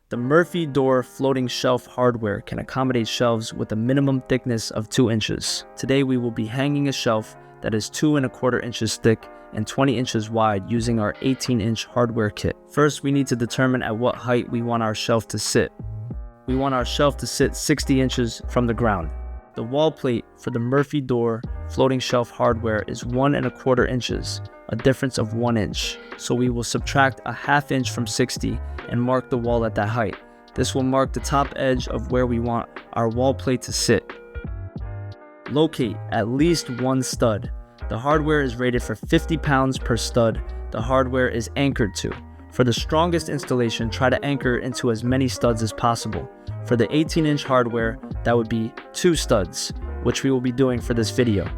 The Murphy door floating shelf hardware can accommodate shelves with a minimum thickness of 2 inches. Today we will be hanging a shelf that is 2¼ inches thick and 20 inches wide using our 18-inch hardware kit. First, we need to determine at what height we want our shelf to sit. We want our shelf to sit 60 inches from the ground. The wall plate for the Murphy door floating shelf hardware is 1¼ inches, a difference of 1 inch. So we will subtract a ½ inch from 60 and mark the wall at that height. This will mark the top edge of where we want our wall plate to sit. Locate at least 1 stud. The hardware is rated for 50 pounds per stud the hardware is anchored to. For the strongest installation, try to anchor into as many studs as possible. For the 18-inch hardware, that would be 2 studs, which we will be doing for this video.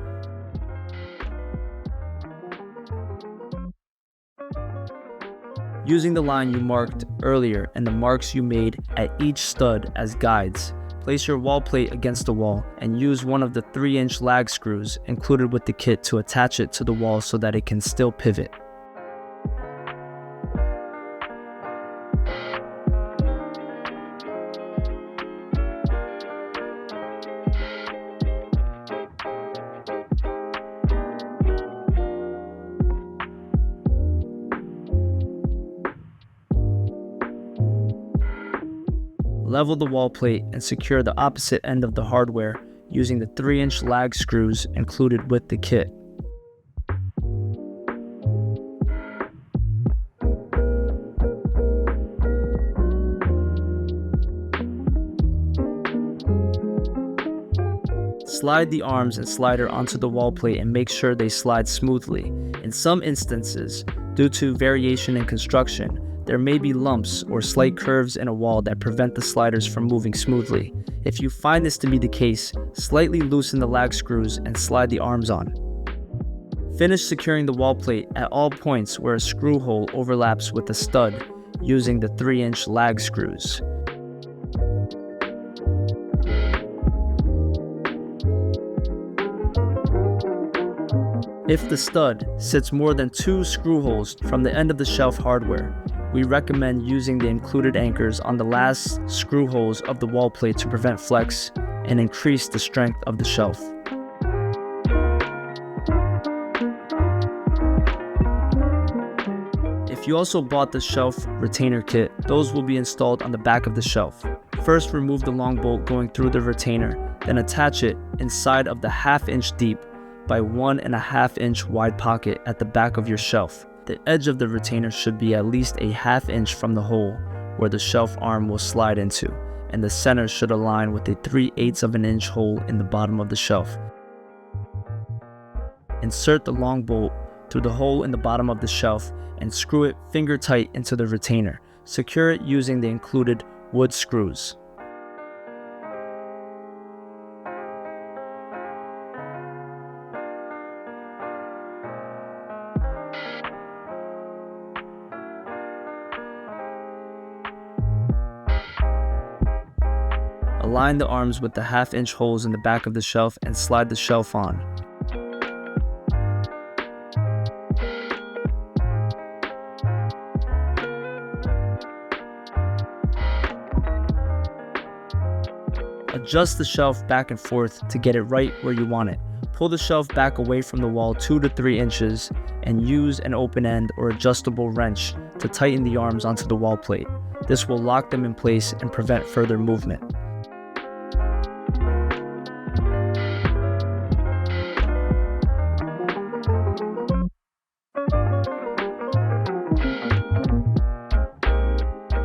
Using the line you marked earlier and the marks you made at each stud as guides, place your wall plate against the wall and use one of the 3-inch lag screws included with the kit to attach it to the wall so that it can still pivot. Level the wall plate and secure the opposite end of the hardware using the 3-inch lag screws included with the kit. Slide the arms and slider onto the wall plate and make sure they slide smoothly. In some instances, due to variation in construction, there may be lumps or slight curves in a wall that prevent the sliders from moving smoothly. If you find this to be the case, slightly loosen the lag screws and slide the arms on. Finish securing the wall plate at all points where a screw hole overlaps with a stud using the 3-inch lag screws. If the stud sits more than 2 screw holes from the end of the shelf hardware, we recommend using the included anchors on the last screw holes of the wall plate to prevent flex and increase the strength of the shelf. If you also bought the shelf retainer kit, those will be installed on the back of the shelf. First, remove the long bolt going through the retainer, then attach it inside of the ½ inch deep by 1½ inch wide pocket at the back of your shelf. The edge of the retainer should be at least a ½ inch from the hole where the shelf arm will slide into, and the center should align with a 3/8 inch hole in the bottom of the shelf. Insert the long bolt through the hole in the bottom of the shelf and screw it finger tight into the retainer. Secure it using the included wood screws. Align the arms with the ½ inch holes in the back of the shelf and slide the shelf on. Adjust the shelf back and forth to get it right where you want it. Pull the shelf back away from the wall 2 to 3 inches and use an open end or adjustable wrench to tighten the arms onto the wall plate. This will lock them in place and prevent further movement.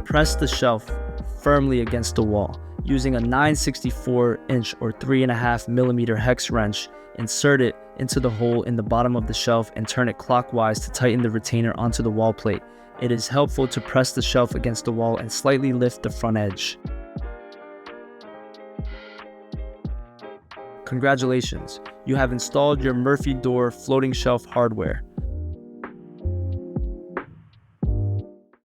Press the shelf firmly against the wall. Using a 9/64 inch or 3.5 millimeter hex wrench, insert it into the hole in the bottom of the shelf and turn it clockwise to tighten the retainer onto the wall plate. It is helpful to press the shelf against the wall and slightly lift the front edge. Congratulations, you have installed your Murphy door floating shelf hardware.